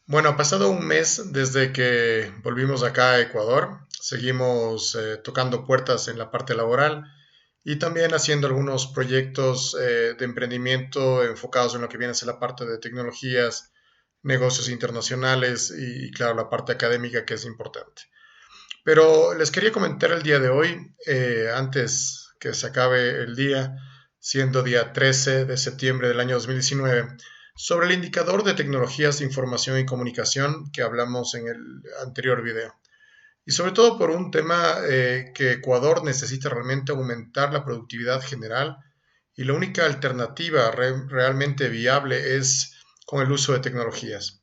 Bueno, ha pasado un mes desde que volvimos acá a Ecuador. Seguimos tocando puertas en la parte laboral y también haciendo algunos proyectos de emprendimiento enfocados en lo que viene a ser la parte de tecnologías, negocios internacionales y claro, la parte académica que es importante. Pero les quería comentar el día de hoy, antes que se acabe el día, siendo día 13 de septiembre del año 2019, sobre el indicador de tecnologías de información y comunicación que hablamos en el anterior video. Y sobre todo por un tema que Ecuador necesita realmente aumentar la productividad general y la única alternativa realmente viable es con el uso de tecnologías.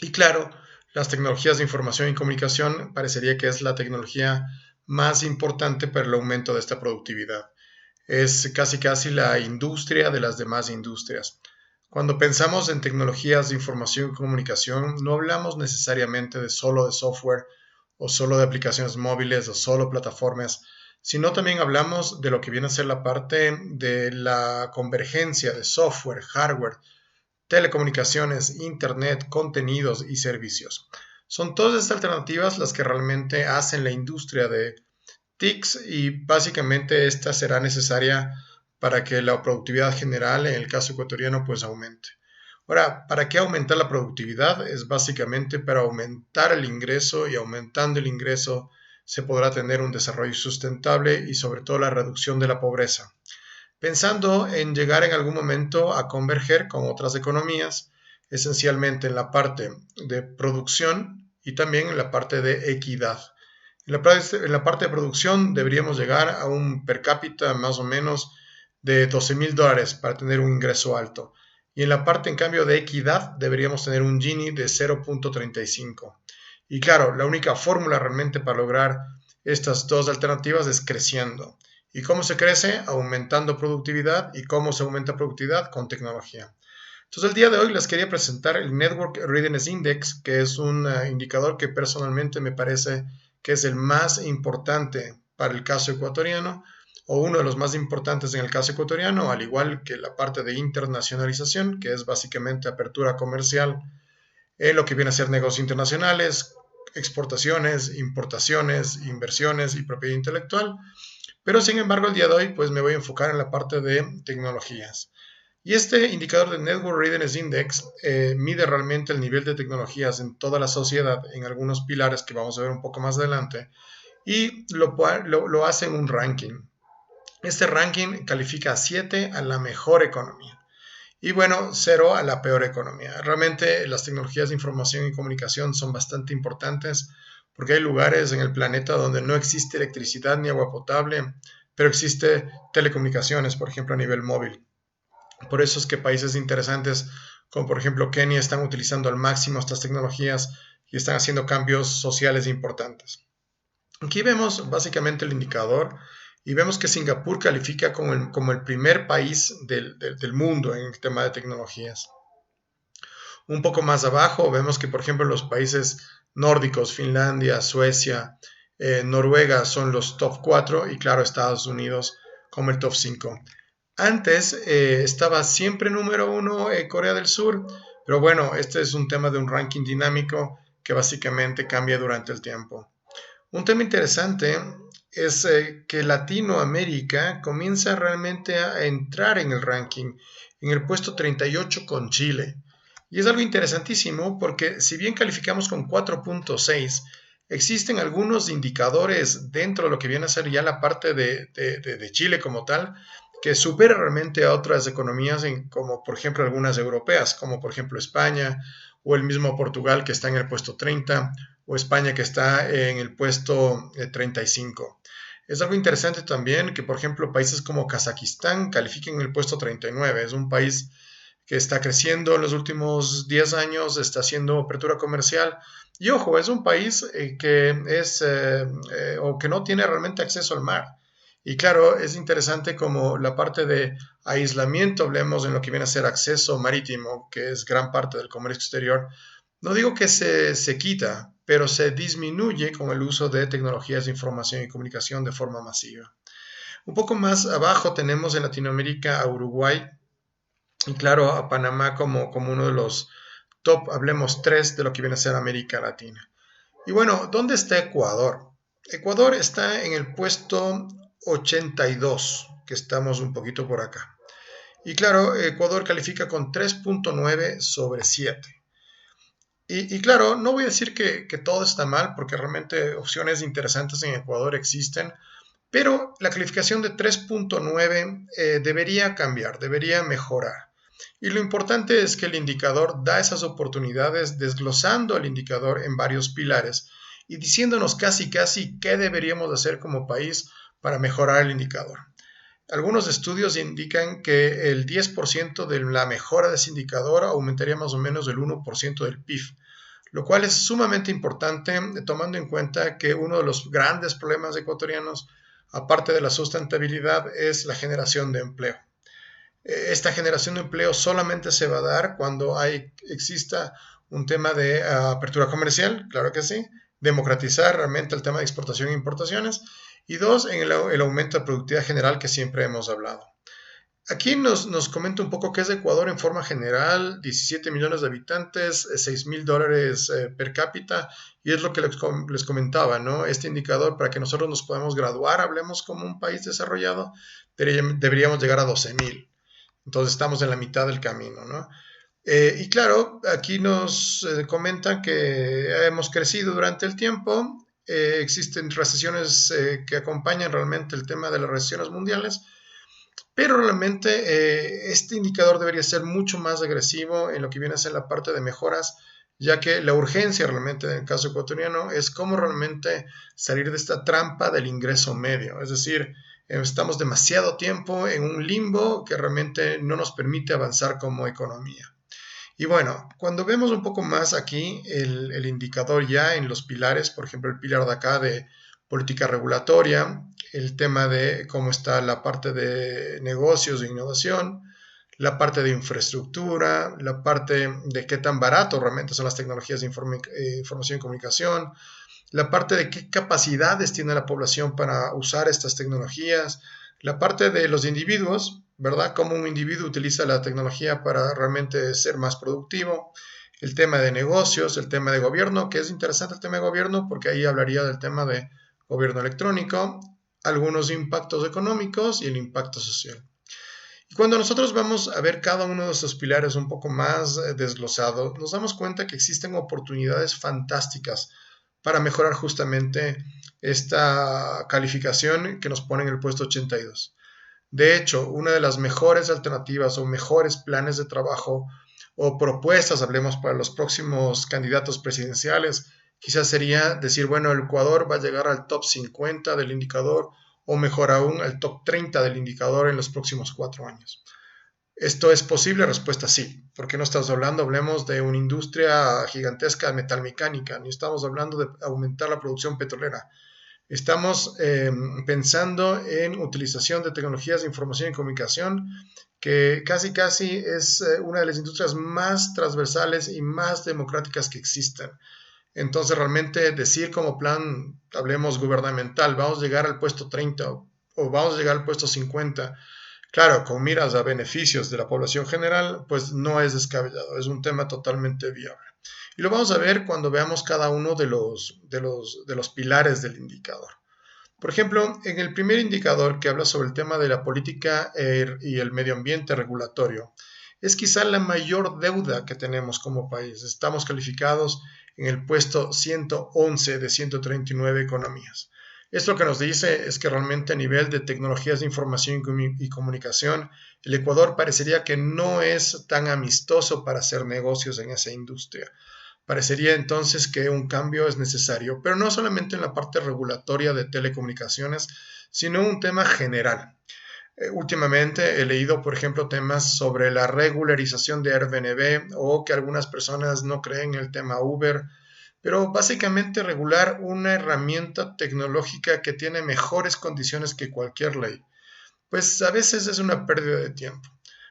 Y claro, las tecnologías de información y comunicación parecería que es la tecnología más importante para el aumento de esta productividad. Es casi casi la industria de las demás industrias. Cuando pensamos en tecnologías de información y comunicación, no hablamos necesariamente de solo de software o solo de aplicaciones móviles o solo plataformas, sino también hablamos de lo que viene a ser la parte de la convergencia de software, hardware, telecomunicaciones, internet, contenidos y servicios. Son todas estas alternativas las que realmente hacen la industria de TICs y básicamente esta será necesaria para que la productividad general en el caso ecuatoriano pues aumente. Ahora, ¿para qué aumentar la productividad? Es básicamente para aumentar el ingreso y aumentando el ingreso se podrá tener un desarrollo sustentable y sobre todo la reducción de la pobreza, pensando en llegar en algún momento a converger con otras economías, esencialmente en la parte de producción y también en la parte de equidad. En la parte de producción deberíamos llegar a un per cápita más o menos de $12,000 para tener un ingreso alto. Y en la parte, en cambio, de equidad deberíamos tener un Gini de 0,35. Y claro, la única fórmula realmente para lograr estas dos alternativas es creciendo. ¿Y cómo se crece? Aumentando productividad. ¿Y cómo se aumenta productividad? Con tecnología. Entonces, el día de hoy les quería presentar el Network Readiness Index, que es un indicador que personalmente me parece que es el más importante para el caso ecuatoriano, o uno de los más importantes en el caso ecuatoriano, al igual que la parte de internacionalización, que es básicamente apertura comercial en lo que viene a ser negocios internacionales, exportaciones, importaciones, inversiones y propiedad intelectual. Pero sin embargo, el día de hoy pues me voy a enfocar en la parte de tecnologías. Y este indicador de Network Readiness Index mide realmente el nivel de tecnologías en toda la sociedad en algunos pilares que vamos a ver un poco más adelante y lo hace en un ranking. Este ranking califica a 7 a la mejor economía y bueno, 0 a la peor economía. Realmente las tecnologías de información y comunicación son bastante importantes porque hay lugares en el planeta donde no existe electricidad ni agua potable, pero existe telecomunicaciones, por ejemplo, a nivel móvil. Por eso es que países interesantes como por ejemplo Kenia están utilizando al máximo estas tecnologías y están haciendo cambios sociales importantes. Aquí vemos básicamente el indicador y vemos que Singapur califica como el primer país del mundo en el tema de tecnologías. Un poco más abajo vemos que, por ejemplo, los países nórdicos, Finlandia, Suecia, Noruega son los top 4 y claro, Estados Unidos como el top 5. Antes estaba siempre número uno Corea del Sur, pero bueno, este es un tema de un ranking dinámico que básicamente cambia durante el tiempo. Un tema interesante es que Latinoamérica comienza realmente a entrar en el ranking, en el puesto 38 con Chile. Y es algo interesantísimo porque si bien calificamos con 4.6, existen algunos indicadores dentro de lo que viene a ser ya la parte de Chile como tal, que supera realmente a otras economías, como por ejemplo algunas europeas, como por ejemplo España o el mismo Portugal que está en el puesto 30 o España que está en el puesto 35. Es algo interesante también que, por ejemplo, países como Kazajistán califiquen en el puesto 39. Es un país que está creciendo en los últimos 10 años, está haciendo apertura comercial. Y ojo, es un país que es o que no tiene realmente acceso al mar. Y claro, es interesante como la parte de aislamiento, hablemos en lo que viene a ser acceso marítimo, que es gran parte del comercio exterior. No digo que se quita, pero se disminuye con el uso de tecnologías de información y comunicación de forma masiva. Un poco más abajo tenemos en Latinoamérica a Uruguay y claro a Panamá como uno de los top, hablemos 3 de lo que viene a ser América Latina. Y bueno, ¿dónde está Ecuador? Ecuador está en el puesto 82, que estamos un poquito por acá. Y claro, Ecuador califica con 3.9 sobre 7. Y claro, no voy a decir que todo está mal, porque realmente opciones interesantes en Ecuador existen, pero la calificación de 3.9 debería cambiar, debería mejorar. Y lo importante es que el indicador da esas oportunidades desglosando el indicador en varios pilares y diciéndonos casi qué deberíamos hacer como país para mejorar el indicador. Algunos estudios indican que el 10% de la mejora de ese indicador aumentaría más o menos el 1% del PIB, lo cual es sumamente importante tomando en cuenta que uno de los grandes problemas ecuatorianos, aparte de la sustentabilidad, es la generación de empleo. Esta generación de empleo solamente se va a dar cuando exista un tema de apertura comercial, claro que sí, democratizar realmente el tema de exportación e importaciones, y dos, en el aumento de productividad general que siempre hemos hablado. Aquí nos comenta un poco qué es Ecuador en forma general: 17 millones de habitantes, $6,000 per cápita, y es lo que les comentaba, ¿no? Este indicador, para que nosotros nos podamos graduar, hablemos como un país desarrollado, deberíamos llegar a 12,000. Entonces estamos en la mitad del camino, ¿no? Y claro, aquí nos comentan que hemos crecido durante el tiempo, existen recesiones que acompañan realmente el tema de las recesiones mundiales, pero realmente este indicador debería ser mucho más agresivo en lo que viene a ser la parte de mejoras, ya que la urgencia realmente en el caso ecuatoriano es cómo realmente salir de esta trampa del ingreso medio. Es decir, estamos demasiado tiempo en un limbo que realmente no nos permite avanzar como economía. Y bueno, cuando vemos un poco más aquí el indicador ya en los pilares, por ejemplo, el pilar de acá de política regulatoria, el tema de cómo está la parte de negocios e innovación, la parte de infraestructura, la parte de qué tan barato realmente son las tecnologías de información y comunicación, la parte de qué capacidades tiene la población para usar estas tecnologías, la parte de los individuos, ¿verdad? Cómo un individuo utiliza la tecnología para realmente ser más productivo, el tema de negocios, el tema de gobierno, que es interesante el tema de gobierno porque ahí hablaría del tema de gobierno electrónico, algunos impactos económicos y el impacto social. Y cuando nosotros vamos a ver cada uno de estos pilares un poco más desglosado, nos damos cuenta que existen oportunidades fantásticas para mejorar justamente esta calificación que nos pone en el puesto 82. De hecho, una de las mejores alternativas o mejores planes de trabajo o propuestas, hablemos para los próximos candidatos presidenciales, quizás sería decir, bueno, el Ecuador va a llegar al top 50 del indicador o mejor aún al top 30 del indicador en los próximos 4 años. ¿Esto es posible? Respuesta sí. ¿Por qué no estamos hablando? Hablemos de una industria gigantesca de metalmecánica, ni estamos hablando de aumentar la producción petrolera. Estamos pensando en utilización de tecnologías de información y comunicación, que casi es una de las industrias más transversales y más democráticas que existen. Entonces, realmente decir como plan, hablemos gubernamental, vamos a llegar al puesto 30 o vamos a llegar al puesto 50, claro, con miras a beneficios de la población general, pues no es descabellado, es un tema totalmente viable. Y lo vamos a ver cuando veamos cada uno de los pilares del indicador. Por ejemplo, en el primer indicador que habla sobre el tema de la política y el medio ambiente regulatorio, es quizá la mayor deuda que tenemos como país. Estamos calificados en el puesto 111 de 139 economías. Esto lo que nos dice es que realmente a nivel de tecnologías de información y comunicación, el Ecuador parecería que no es tan amistoso para hacer negocios en esa industria. Parecería entonces que un cambio es necesario, pero no solamente en la parte regulatoria de telecomunicaciones, sino un tema general. Últimamente he leído, por ejemplo, temas sobre la regularización de Airbnb o que algunas personas no creen en el tema Uber, pero básicamente regular una herramienta tecnológica que tiene mejores condiciones que cualquier ley, pues a veces es una pérdida de tiempo.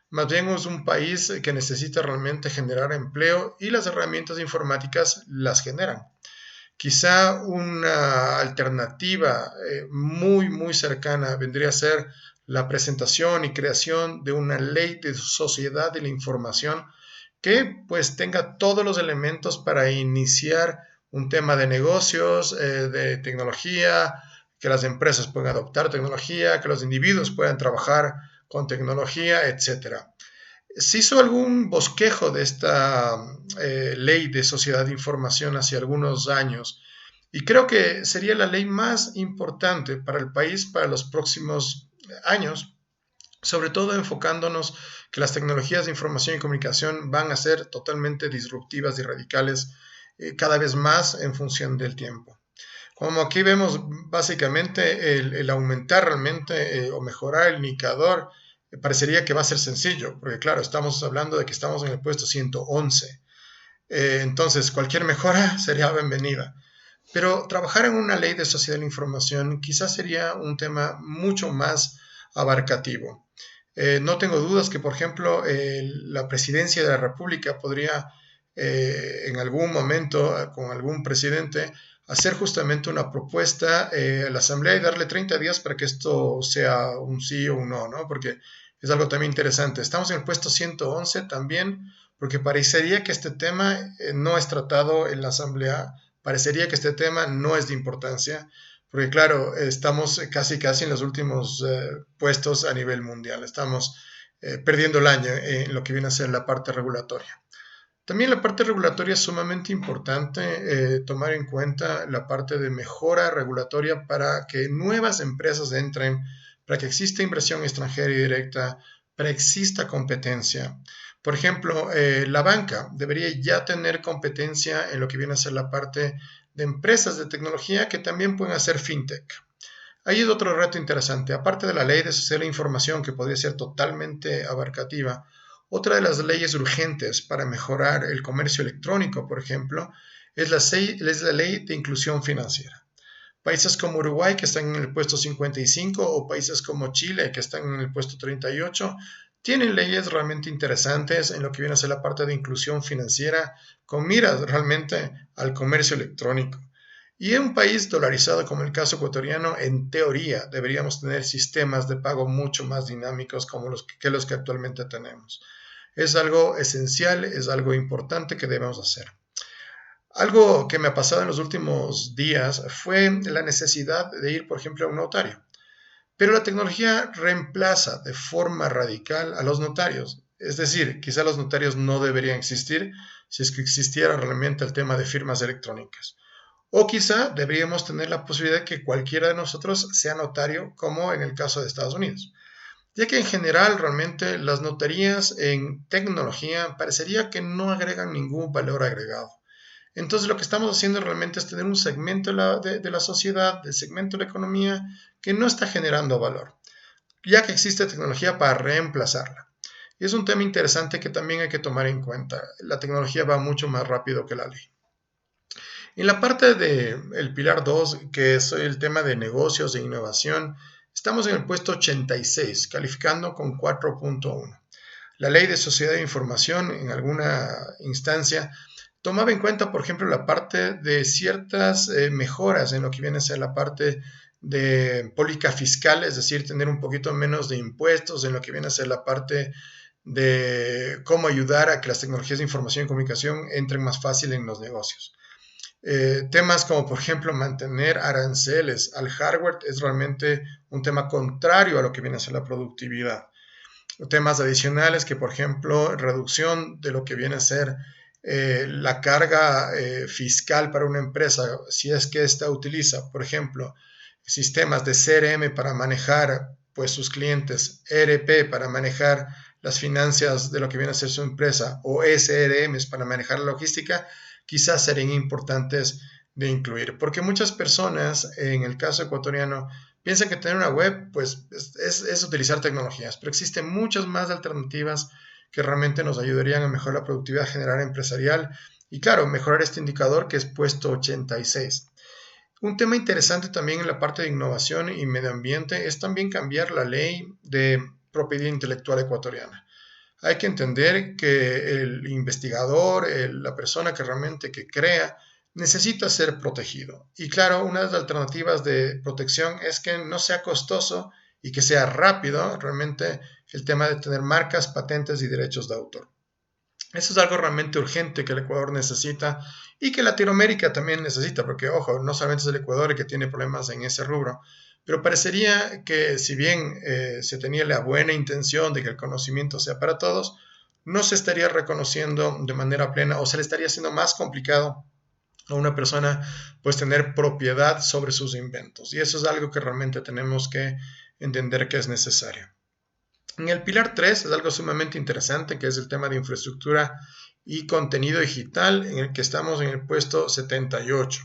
Más bien es un país que necesita realmente generar empleo y las herramientas informáticas las generan. Quizá una alternativa muy cercana vendría a ser la presentación y creación de una ley de sociedad de la información que pues tenga todos los elementos para iniciar un tema de negocios, de tecnología, que las empresas puedan adoptar tecnología, que los individuos puedan trabajar con tecnología, etcétera. Se hizo algún bosquejo de esta ley de sociedad de información hace algunos años y creo que sería la ley más importante para el país para los próximos años, sobre todo enfocándonos que las tecnologías de información y comunicación van a ser totalmente disruptivas y radicales cada vez más en función del tiempo. Como aquí vemos básicamente el aumentar realmente o mejorar el indicador, parecería que va a ser sencillo, porque claro, estamos hablando de que estamos en el puesto 111. Entonces, cualquier mejora sería bienvenida. Pero trabajar en una ley de sociedad de la información quizás sería un tema mucho más abarcativo. No tengo dudas que, por ejemplo, la presidencia de la República podría en algún momento, con algún presidente, hacer justamente una propuesta a la Asamblea y darle 30 días para que esto sea un sí o un no, ¿no? Porque es algo también interesante. Estamos en el puesto 111 también, porque parecería que este tema no es tratado en la Asamblea, parecería que este tema no es de importancia, porque claro, estamos casi en los últimos puestos a nivel mundial, estamos perdiendo el año en lo que viene a ser la parte regulatoria. También la parte regulatoria es sumamente importante tomar en cuenta la parte de mejora regulatoria para que nuevas empresas entren, para que exista inversión extranjera y directa, para que exista competencia. Por ejemplo, la banca debería ya tener competencia en lo que viene a ser la parte de empresas de tecnología que también pueden hacer fintech. Ahí es otro reto interesante. Aparte de la ley de sociedad de la información, que podría ser totalmente abarcativa, otra de las leyes urgentes para mejorar el comercio electrónico, por ejemplo, es la ley de inclusión financiera. Países como Uruguay, que están en el puesto 55, o países como Chile, que están en el puesto 38, tienen leyes realmente interesantes en lo que viene a ser la parte de inclusión financiera, con miras realmente al comercio electrónico. Y en un país dolarizado como el caso ecuatoriano, en teoría deberíamos tener sistemas de pago mucho más dinámicos como los que actualmente tenemos. Es algo esencial, es algo importante que debemos hacer. Algo que me ha pasado en los últimos días fue la necesidad de ir, por ejemplo, a un notario. Pero la tecnología reemplaza de forma radical a los notarios. Es decir, quizá los notarios no deberían existir si es que existiera realmente el tema de firmas electrónicas. O quizá deberíamos tener la posibilidad de que cualquiera de nosotros sea notario, como en el caso de Estados Unidos. Ya que en general realmente las notarías en tecnología parecería que no agregan ningún valor agregado. Entonces lo que estamos haciendo realmente es tener un segmento de la sociedad, del segmento de la economía, que no está generando valor, ya que existe tecnología para reemplazarla. Y es un tema interesante que también hay que tomar en cuenta. La tecnología va mucho más rápido que la ley. En la parte del pilar 2, que es el tema de negocios e innovación, estamos en el puesto 86, calificando con 4.1. La ley de sociedad de información en alguna instancia tomaba en cuenta, por ejemplo, la parte de ciertas mejoras en lo que viene a ser la parte de política fiscal, es decir, tener un poquito menos de impuestos, en lo que viene a ser la parte de cómo ayudar a que las tecnologías de información y comunicación entren más fácil en los negocios. Temas como, por ejemplo, mantener aranceles al hardware es realmente un tema contrario a lo que viene a ser la productividad. Temas adicionales que, por ejemplo, reducción de lo que viene a ser la carga fiscal para una empresa, si es que ésta utiliza, por ejemplo, sistemas de CRM para manejar pues, sus clientes, ERP para manejar las finanzas de lo que viene a ser su empresa o SRMs para manejar la logística, quizás serían importantes de incluir, porque muchas personas, en el caso ecuatoriano, piensan que tener una web pues es utilizar tecnologías, pero existen muchas más alternativas que realmente nos ayudarían a mejorar la productividad general empresarial y claro, mejorar este indicador que es puesto 86. Un tema interesante también en la parte de innovación y medio ambiente es también cambiar la ley de propiedad intelectual ecuatoriana. Hay que entender que el investigador, la persona que realmente que crea, necesita ser protegido. Y claro, una de las alternativas de protección es que no sea costoso y que sea rápido realmente el tema de tener marcas, patentes y derechos de autor. Eso es algo realmente urgente que el Ecuador necesita y que Latinoamérica también necesita, porque ojo, no solamente es el Ecuador el que tiene problemas en ese rubro, pero parecería que si bien se tenía la buena intención de que el conocimiento sea para todos, no se estaría reconociendo de manera plena o se le estaría haciendo más complicado a una persona pues tener propiedad sobre sus inventos. Y eso es algo que realmente tenemos que entender que es necesario. En el pilar 3 es algo sumamente interesante, que es el tema de infraestructura y contenido digital, en el que estamos en el puesto 78.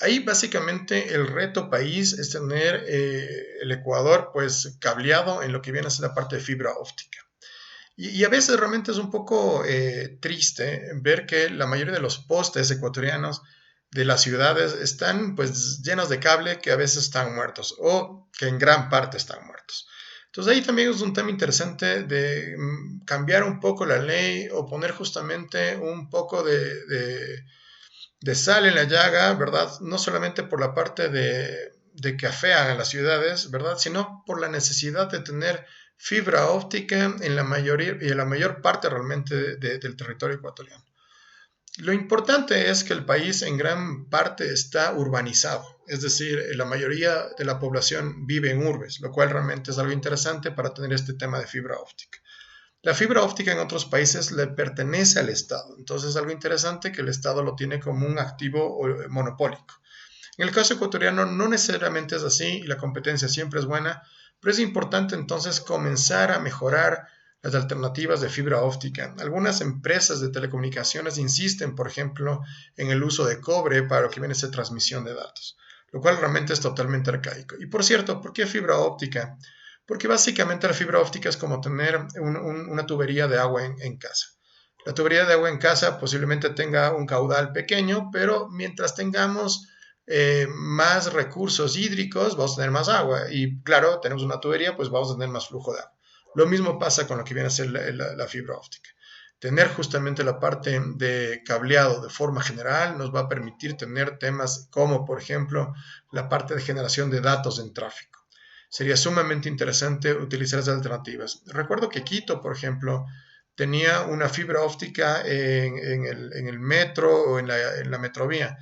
Ahí básicamente el reto país es tener el Ecuador pues cableado en lo que viene a ser la parte de fibra óptica. Y a veces realmente es un poco triste ver que la mayoría de los postes ecuatorianos de las ciudades están pues llenos de cable que a veces están muertos o que en gran parte están muertos. Entonces ahí también es un tema interesante de cambiar un poco la ley o poner justamente un poco de sal en la llaga, ¿verdad? No solamente por la parte de que afean a las ciudades, ¿verdad? Sino por la necesidad de tener fibra óptica en la mayoría y en la mayor parte realmente del territorio ecuatoriano. Lo importante es que el país en gran parte está urbanizado, es decir, la mayoría de la población vive en urbes, lo cual realmente es algo interesante para tener este tema de fibra óptica. La fibra óptica en otros países le pertenece al Estado, entonces es algo interesante que el Estado lo tiene como un activo monopólico. En el caso ecuatoriano no necesariamente es así y la competencia siempre es buena, pero es importante entonces comenzar a mejorar las alternativas de fibra óptica. Algunas empresas de telecomunicaciones insisten, por ejemplo, en el uso de cobre para lo que viene a ser transmisión de datos, lo cual realmente es totalmente arcaico. Y por cierto, ¿por qué fibra óptica? Porque básicamente la fibra óptica es como tener una tubería de agua en casa. La tubería de agua en casa posiblemente tenga un caudal pequeño, pero mientras tengamos más recursos hídricos, vamos a tener más agua. Y claro, tenemos una tubería, pues vamos a tener más flujo de agua. Lo mismo pasa con lo que viene a ser la fibra óptica. Tener justamente la parte de cableado de forma general nos va a permitir tener temas como, por ejemplo, la parte de generación de datos en tráfico. Sería sumamente interesante utilizar esas alternativas. Recuerdo que Quito, por ejemplo, tenía una fibra óptica en el metro o en la metrovía.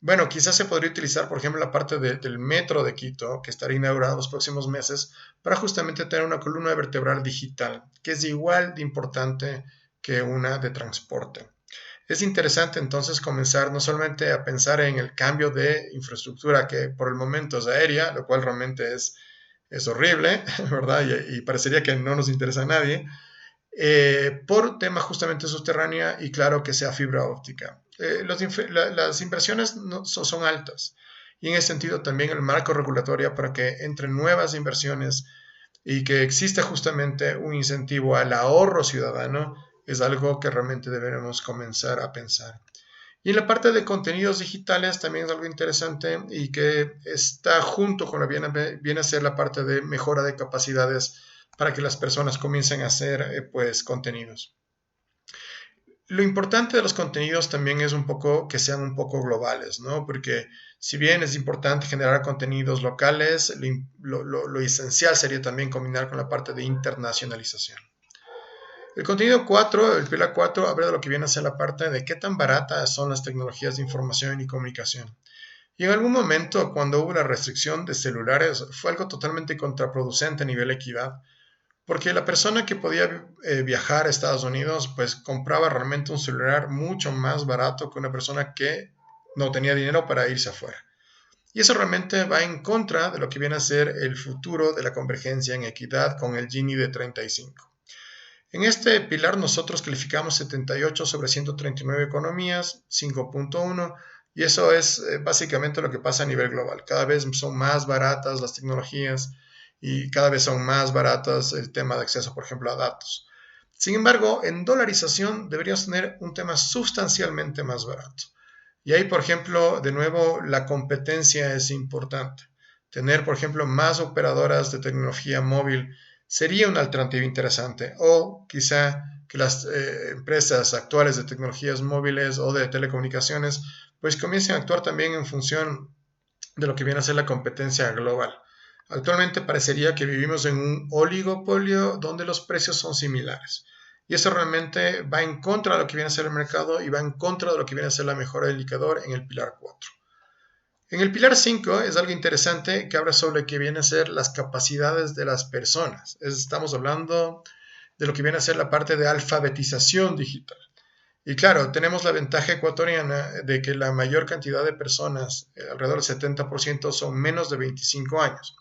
Bueno, quizás se podría utilizar, por ejemplo, la parte del metro de Quito, que estará inaugurado en los próximos meses, para justamente tener una columna vertebral digital, que es igual de importante que una de transporte. Es interesante entonces comenzar no solamente a pensar en el cambio de infraestructura, que por el momento es aérea, lo cual realmente es horrible, ¿verdad? Y parecería que no nos interesa a nadie, por tema justamente subterránea y claro que sea fibra óptica. Las inversiones no, son altas y en ese sentido también el marco regulatorio para que entren nuevas inversiones y que exista justamente un incentivo al ahorro ciudadano es algo que realmente deberemos comenzar a pensar. Y en la parte de contenidos digitales también es algo interesante y que está junto con lo que viene a ser la parte de mejora de capacidades para que las personas comiencen a hacer pues contenidos. Lo importante de los contenidos también es un poco que sean un poco globales, ¿no? Porque si bien es importante generar contenidos locales, lo esencial sería también combinar con la parte de internacionalización. El contenido 4, el pilar 4, habla de lo que viene a ser la parte de qué tan baratas son las tecnologías de información y comunicación. Y en algún momento, cuando hubo la restricción de celulares, fue algo totalmente contraproducente a nivel equidad, porque la persona que podía viajar a Estados Unidos, pues compraba realmente un celular mucho más barato que una persona que no tenía dinero para irse afuera. Y eso realmente va en contra de lo que viene a ser el futuro de la convergencia en equidad con el Gini de 35. En este pilar nosotros calificamos 78 sobre 139 economías, 5.1, y eso es básicamente lo que pasa a nivel global. Cada vez son más baratas las tecnologías y cada vez son más baratas el tema de acceso, por ejemplo, a datos. Sin embargo, en dolarización deberíamos tener un tema sustancialmente más barato. Y ahí, por ejemplo, de nuevo, la competencia es importante. Tener, por ejemplo, más operadoras de tecnología móvil sería una alternativa interesante. O quizá que las empresas actuales de tecnologías móviles o de telecomunicaciones pues comiencen a actuar también en función de lo que viene a ser la competencia global. Actualmente parecería que vivimos en un oligopolio donde los precios son similares. Y eso realmente va en contra de lo que viene a ser el mercado y va en contra de lo que viene a ser la mejora del indicador en el pilar 4. En el pilar 5 es algo interesante que habla sobre lo que viene a ser las capacidades de las personas. Estamos hablando de lo que viene a ser la parte de alfabetización digital. Y claro, tenemos la ventaja ecuatoriana de que la mayor cantidad de personas, alrededor del 70%, son menos de 25 años.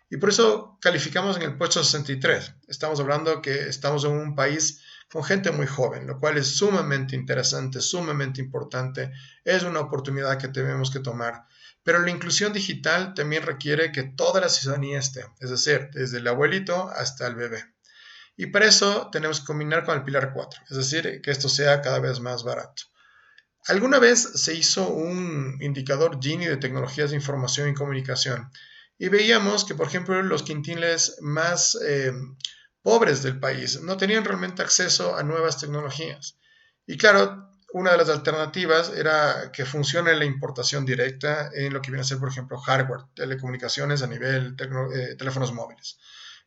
Y por eso calificamos en el puesto 63. Estamos hablando que estamos en un país con gente muy joven, lo cual es sumamente interesante, sumamente importante. Es una oportunidad que tenemos que tomar. Pero la inclusión digital también requiere que toda la ciudadanía esté, es decir, desde el abuelito hasta el bebé. Y para eso tenemos que combinar con el pilar 4, es decir, que esto sea cada vez más barato. Alguna vez se hizo un indicador Gini de tecnologías de información y comunicación y veíamos que, por ejemplo, los quintiles más pobres del país no tenían realmente acceso a nuevas tecnologías. Y claro, una de las alternativas era que funcione la importación directa en lo que viene a ser, por ejemplo, hardware, telecomunicaciones a nivel teléfonos móviles.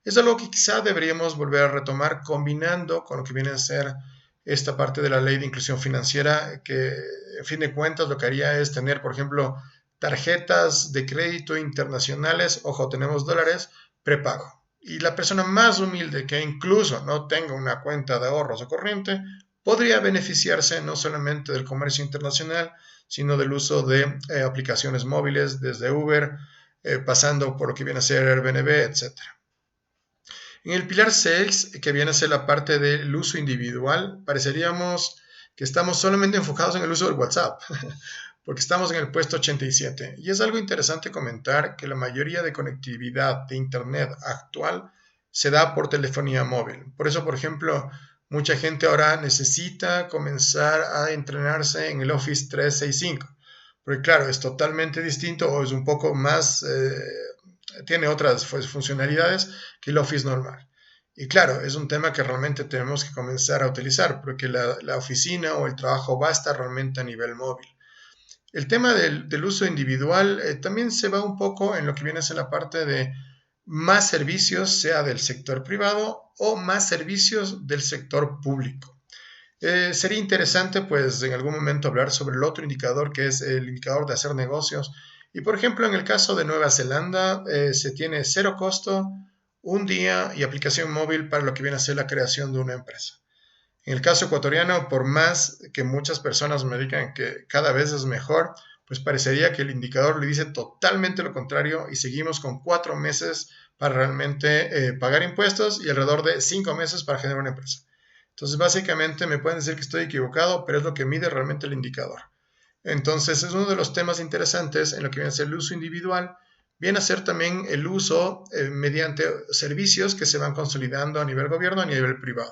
Es algo que quizá deberíamos volver a retomar combinando con lo que viene a ser esta parte de la ley de inclusión financiera, que en fin de cuentas lo que haría es tener, por ejemplo, tarjetas de crédito internacionales, ojo, tenemos dólares, prepago. Y la persona más humilde que incluso no tenga una cuenta de ahorros o corriente, podría beneficiarse no solamente del comercio internacional, sino del uso de aplicaciones móviles desde Uber, pasando por lo que viene a ser Airbnb, etcétera. En el pilar 6, que viene a ser la parte del uso individual, pareceríamos que estamos solamente enfocados en el uso del WhatsApp, porque estamos en el puesto 87. Y es algo interesante comentar que la mayoría de conectividad de Internet actual se da por telefonía móvil. Por eso, por ejemplo, mucha gente ahora necesita comenzar a entrenarse en el Office 365. Porque claro, es totalmente distinto o es un poco más, tiene otras funcionalidades que el Office normal. Y claro, es un tema que realmente tenemos que comenzar a utilizar porque la oficina o el trabajo va a estar realmente a nivel móvil. El tema del uso individual también se va un poco en lo que viene a ser la parte de más servicios, sea del sector privado o más servicios del sector público. Sería interesante, pues, en algún momento hablar sobre el otro indicador, que es el indicador de hacer negocios. Y, por ejemplo, en el caso de Nueva Zelanda, se tiene cero costo, un día y aplicación móvil para lo que viene a ser la creación de una empresa. En el caso ecuatoriano, por más que muchas personas me digan que cada vez es mejor, pues parecería que el indicador le dice totalmente lo contrario y seguimos con 4 meses para realmente pagar impuestos y alrededor de 5 meses para generar una empresa. Entonces, básicamente me pueden decir que estoy equivocado, pero es lo que mide realmente el indicador. Entonces, es uno de los temas interesantes en lo que viene a ser el uso individual. Viene a ser también el uso mediante servicios que se van consolidando a nivel gobierno, a nivel privado.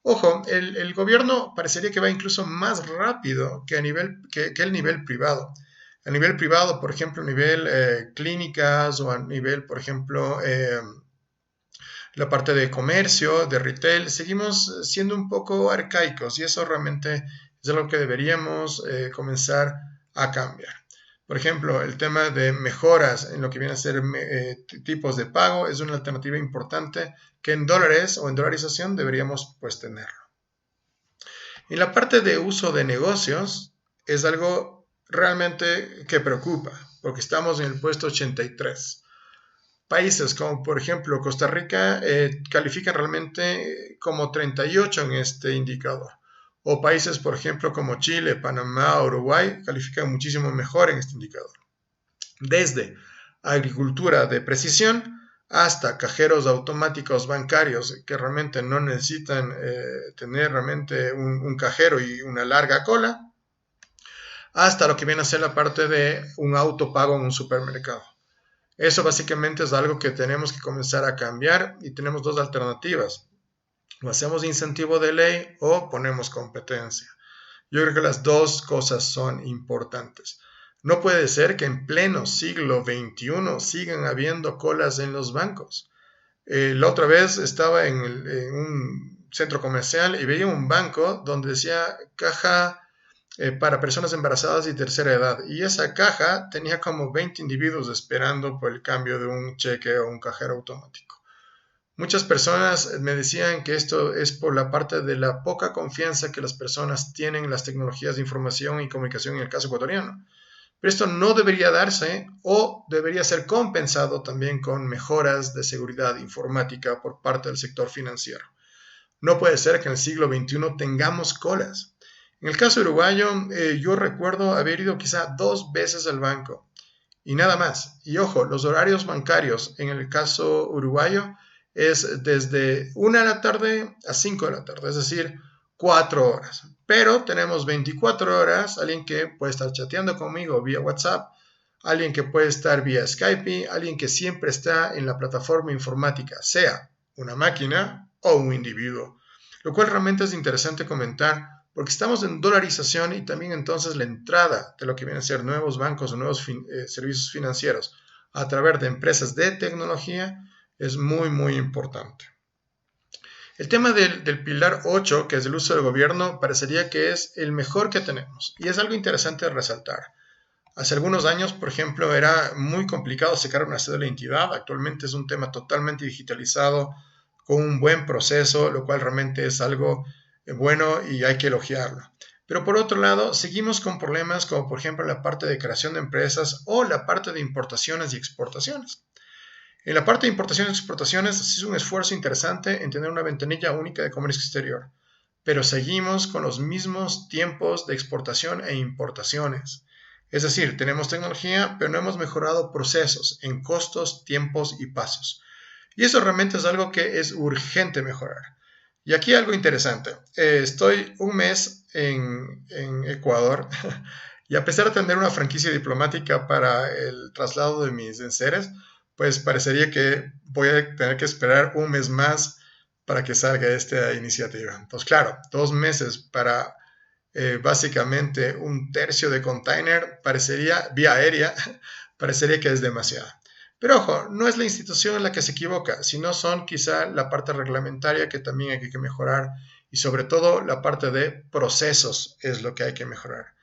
Ojo, el gobierno parecería que va incluso más rápido que el nivel privado. A nivel privado, por ejemplo, a nivel clínicas o a nivel, por ejemplo, la parte de comercio, de retail, seguimos siendo un poco arcaicos y eso realmente es algo que deberíamos comenzar a cambiar. Por ejemplo, el tema de mejoras en lo que viene a ser tipos de pago es una alternativa importante que en dólares o en dolarización deberíamos pues tenerlo. En la parte de uso de negocios es algo realmente que preocupa porque estamos en el puesto 83. Países como por ejemplo Costa Rica califican realmente como 38 en este indicador. O países por ejemplo como Chile, Panamá, Uruguay califican muchísimo mejor en este indicador. Desde agricultura de precisión hasta cajeros automáticos bancarios que realmente no necesitan tener realmente un cajero y una larga cola, hasta lo que viene a ser la parte de un autopago en un supermercado. Eso básicamente es algo que tenemos que comenzar a cambiar y tenemos dos alternativas. O hacemos incentivo de ley o ponemos competencia. Yo creo que las dos cosas son importantes. No puede ser que en pleno siglo XXI sigan habiendo colas en los bancos. La otra vez estaba en un centro comercial y veía un banco donde decía caja para personas embarazadas y tercera edad. Y esa caja tenía como 20 individuos esperando por el cambio de un cheque o un cajero automático. Muchas personas me decían que esto es por la parte de la poca confianza que las personas tienen en las tecnologías de información y comunicación en el caso ecuatoriano. Pero esto no debería darse o debería ser compensado también con mejoras de seguridad informática por parte del sector financiero. No puede ser que en el siglo XXI tengamos colas. En el caso uruguayo, yo recuerdo haber ido quizá 2 veces al banco y nada más. Y ojo, los horarios bancarios en el caso uruguayo es desde 1 de la tarde a 5 de la tarde, es decir, 4 horas. Pero tenemos 24 horas, alguien que puede estar chateando conmigo vía WhatsApp, alguien que puede estar vía Skype, alguien que siempre está en la plataforma informática, sea una máquina o un individuo. Lo cual realmente es interesante comentar porque estamos en dolarización y también entonces la entrada de lo que vienen a ser nuevos bancos o nuevos servicios financieros a través de empresas de tecnología es muy, muy importante. El tema del pilar 8, que es el uso del gobierno, parecería que es el mejor que tenemos y es algo interesante de resaltar. Hace algunos años, por ejemplo, era muy complicado sacar una cédula de identidad. Actualmente es un tema totalmente digitalizado, con un buen proceso, lo cual realmente es algo bueno y hay que elogiarlo. Pero por otro lado, seguimos con problemas como por ejemplo la parte de creación de empresas o la parte de importaciones y exportaciones. En la parte de importaciones y exportaciones se hizo un esfuerzo interesante en tener una ventanilla única de comercio exterior, pero seguimos con los mismos tiempos de exportación e importaciones. Es decir, tenemos tecnología, pero no hemos mejorado procesos en costos, tiempos y pasos. Y eso realmente es algo que es urgente mejorar. Y aquí algo interesante. Estoy un mes en Ecuador y a pesar de tener una franquicia diplomática para el traslado de mis enseres, pues parecería que voy a tener que esperar un mes más para que salga esta iniciativa. Entonces, claro, 2 meses para básicamente un tercio de container parecería, vía aérea, parecería que es demasiado. Pero ojo, no es la institución en la que se equivoca, sino son quizá la parte reglamentaria que también hay que mejorar y sobre todo la parte de procesos es lo que hay que mejorar.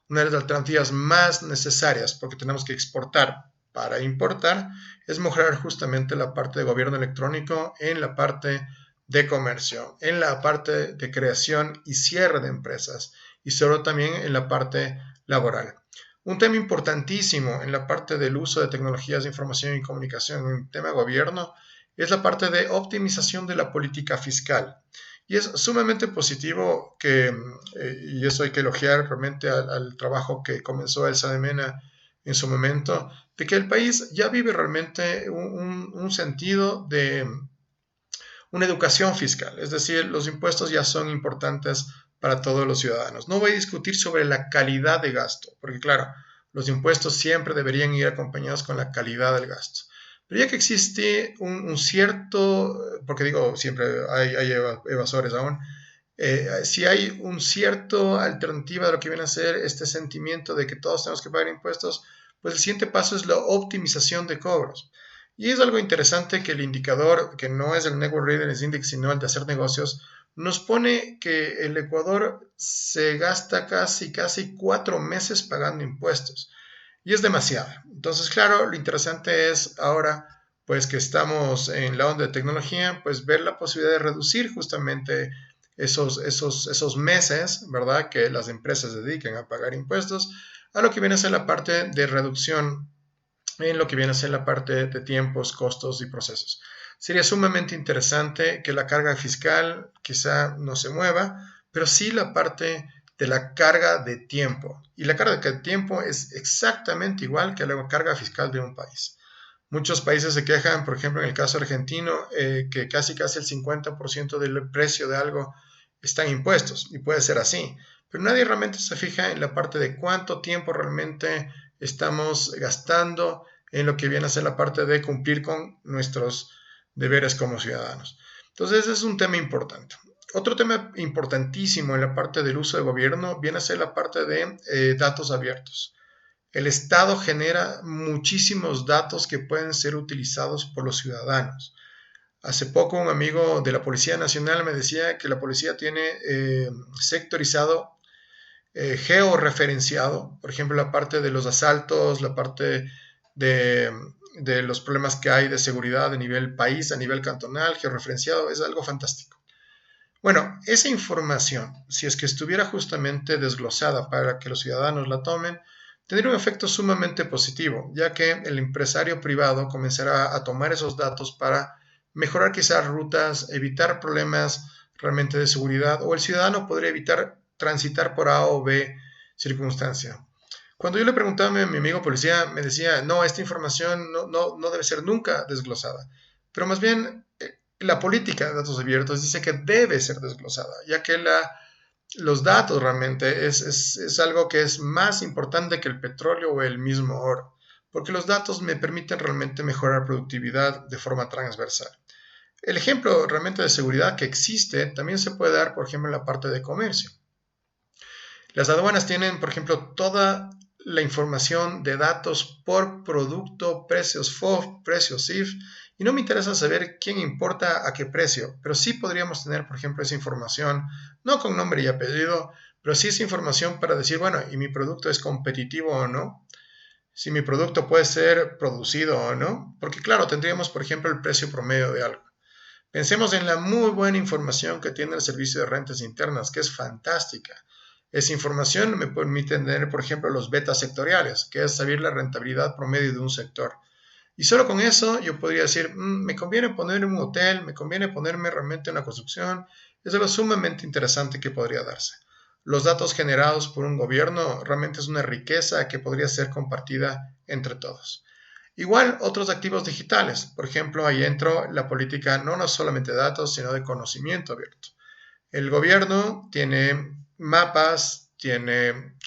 Una de las alternativas más necesarias, porque tenemos que exportar para importar, es mejorar justamente la parte de gobierno electrónico en la parte de comercio, en la parte de creación y cierre de empresas y sobre todo también en la parte laboral. Un tema importantísimo en la parte del uso de tecnologías de información y comunicación en el tema de gobierno es la parte de optimización de la política fiscal. Y es sumamente positivo que, y eso hay que elogiar realmente al trabajo que comenzó Elsa de Mena en su momento, de que el país ya vive realmente un sentido de una educación fiscal, es decir, los impuestos ya son importantes para todos los ciudadanos. No voy a discutir sobre la calidad de gasto, porque claro, los impuestos siempre deberían ir acompañados con la calidad del gasto. Pero ya que existe un cierto, porque digo, siempre hay evasores aún, si hay un cierto alternativa de lo que viene a ser este sentimiento de que todos tenemos que pagar impuestos, pues el siguiente paso es la optimización de cobros. Y es algo interesante que el indicador, que no es el Network Readiness Index, sino el de hacer negocios, nos pone que el Ecuador se gasta casi 4 meses pagando impuestos. Y es demasiado. Entonces, claro, lo interesante es ahora, pues que estamos en la onda de tecnología, pues ver la posibilidad de reducir justamente esos meses, ¿verdad? Que las empresas dediquen a pagar impuestos, a lo que viene a ser la parte de reducción en lo que viene a ser la parte de tiempos, costos y procesos. Sería sumamente interesante que la carga fiscal quizá no se mueva, pero sí la parte de la carga de tiempo. Y la carga de tiempo es exactamente igual que la carga fiscal de un país. Muchos países se quejan, por ejemplo, en el caso argentino, que casi el 50% del precio de algo está en impuestos, y puede ser así. Pero nadie realmente se fija en la parte de cuánto tiempo realmente estamos gastando en lo que viene a ser la parte de cumplir con nuestros deberes como ciudadanos. Entonces, ese es un tema importante. Otro tema importantísimo en la parte del uso de gobierno viene a ser la parte de datos abiertos. El Estado genera muchísimos datos que pueden ser utilizados por los ciudadanos. Hace poco un amigo de la Policía Nacional me decía que la policía tiene sectorizado, georreferenciado, por ejemplo, la parte de los asaltos, la parte de de los problemas que hay de seguridad a nivel país, a nivel cantonal, georreferenciado, es algo fantástico. Bueno, esa información, si es que estuviera justamente desglosada para que los ciudadanos la tomen, tendría un efecto sumamente positivo, ya que el empresario privado comenzará a tomar esos datos para mejorar quizás rutas, evitar problemas realmente de seguridad, o el ciudadano podría evitar transitar por A o B circunstancia. Cuando yo le preguntaba a mi amigo policía, me decía, no, esta información no debe ser nunca desglosada, pero más bien la política de datos abiertos dice que debe ser desglosada, ya que los datos realmente es algo que es más importante que el petróleo o el mismo oro, porque los datos me permiten realmente mejorar productividad de forma transversal. El ejemplo realmente de seguridad que existe también se puede dar, por ejemplo, en la parte de comercio. Las aduanas tienen, por ejemplo, toda la información de datos por producto, precios FOB, precios CIF, y no me interesa saber quién importa a qué precio, pero sí podríamos tener, por ejemplo, esa información, no con nombre y apellido, pero sí esa información para decir, bueno, ¿y mi producto es competitivo o no? Si mi producto puede ser producido o no, porque claro, tendríamos, por ejemplo, el precio promedio de algo. Pensemos en la muy buena información que tiene el servicio de rentas internas, que es fantástica. Esa información me permite tener, por ejemplo, los betas sectoriales, que es saber la rentabilidad promedio de un sector. Y solo con eso yo podría decir, me conviene poner un hotel, me conviene ponerme realmente una construcción. Es algo sumamente interesante que podría darse. Los datos generados por un gobierno realmente es una riqueza que podría ser compartida entre todos. Igual otros activos digitales, por ejemplo, ahí entró la política no solamente de datos, sino de conocimiento abierto. El gobierno tiene mapas, tiene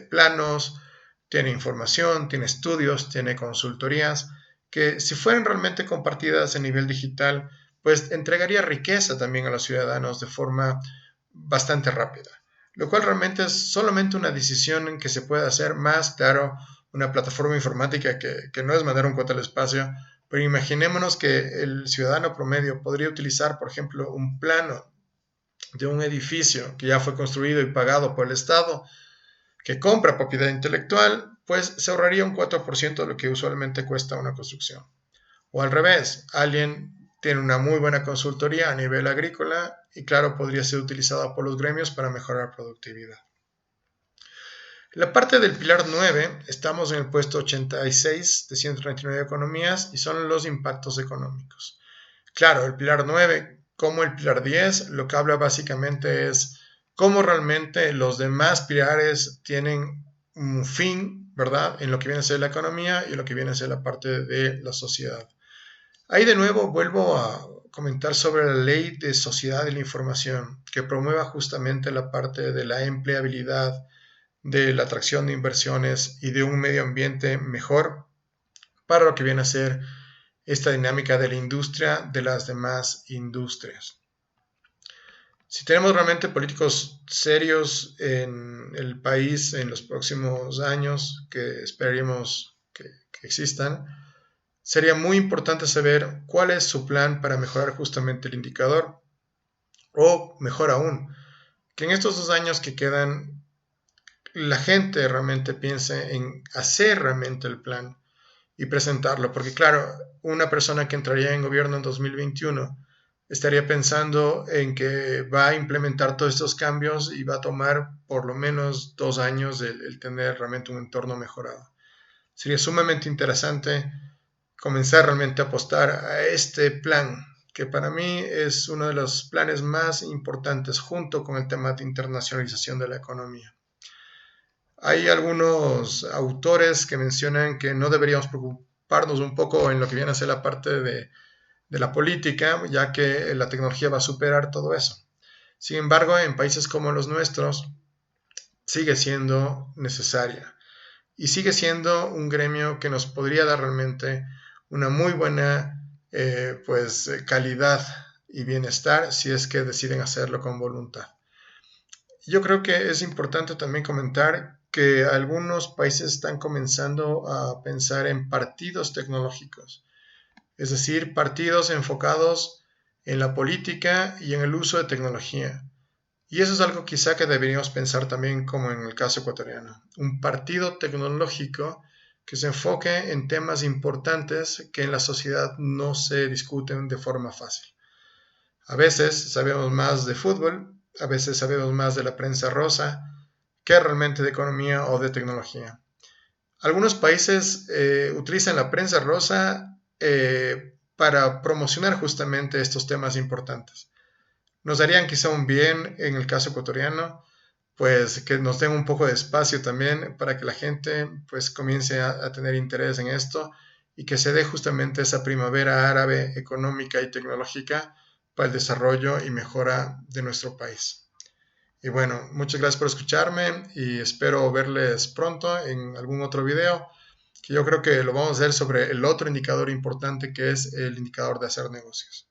planos, tiene información, tiene estudios, tiene consultorías, que si fueran realmente compartidas a nivel digital, pues entregaría riqueza también a los ciudadanos de forma bastante rápida, lo cual realmente es solamente una decisión que se puede hacer más, claro, una plataforma informática que no es mandar un cohete al espacio, pero imaginémonos que el ciudadano promedio podría utilizar, por ejemplo, un plano de un edificio que ya fue construido y pagado por el Estado, que compra propiedad intelectual, pues se ahorraría un 4% de lo que usualmente cuesta una construcción. O al revés, alguien tiene una muy buena consultoría a nivel agrícola y claro, podría ser utilizada por los gremios para mejorar productividad. La parte del pilar 9, estamos en el puesto 86 de 139 economías y son los impactos económicos. Claro, el pilar 9, como el pilar 10, lo que habla básicamente es cómo realmente los demás pilares tienen un fin, ¿verdad? En lo que viene a ser la economía y en lo que viene a ser la parte de la sociedad. Ahí de nuevo vuelvo a comentar sobre la ley de sociedad de la información, que promueva justamente la parte de la empleabilidad, de la atracción de inversiones y de un medio ambiente mejor para lo que viene a ser esta dinámica de la industria de las demás industrias. Si tenemos realmente políticos serios en el país en los próximos años, que esperaríamos que existan, sería muy importante saber cuál es su plan para mejorar justamente el indicador, o mejor aún, que en estos 2 años que quedan la gente realmente piense en hacer realmente el plan y presentarlo, porque claro, una persona que entraría en gobierno en 2021 estaría pensando en que va a implementar todos estos cambios y va a tomar por lo menos 2 años el tener realmente un entorno mejorado. Sería sumamente interesante comenzar realmente a apostar a este plan, que para mí es uno de los planes más importantes junto con el tema de internacionalización de la economía. Hay algunos autores que mencionan que no deberíamos preocuparnos un poco en lo que viene a ser la parte de la política, ya que la tecnología va a superar todo eso. Sin embargo, en países como los nuestros, sigue siendo necesaria y sigue siendo un gremio que nos podría dar realmente una muy buena calidad y bienestar si es que deciden hacerlo con voluntad. Yo creo que es importante también comentar que algunos países están comenzando a pensar en partidos tecnológicos, es decir, partidos enfocados en la política y en el uso de tecnología. Y eso es algo quizá que deberíamos pensar también como en el caso ecuatoriano. Un partido tecnológico que se enfoque en temas importantes que en la sociedad no se discuten de forma fácil. A veces sabemos más de fútbol, a veces sabemos más de la prensa rosa que realmente de economía o de tecnología. Algunos países utilizan la prensa rosa para promocionar justamente estos temas importantes. Nos darían quizá un bien en el caso ecuatoriano, pues que nos den un poco de espacio también para que la gente pues comience a tener interés en esto y que se dé justamente esa primavera árabe económica y tecnológica para el desarrollo y mejora de nuestro país. Y bueno, muchas gracias por escucharme y espero verles pronto en algún otro video, que yo creo que lo vamos a hacer sobre el otro indicador importante que es el indicador de hacer negocios.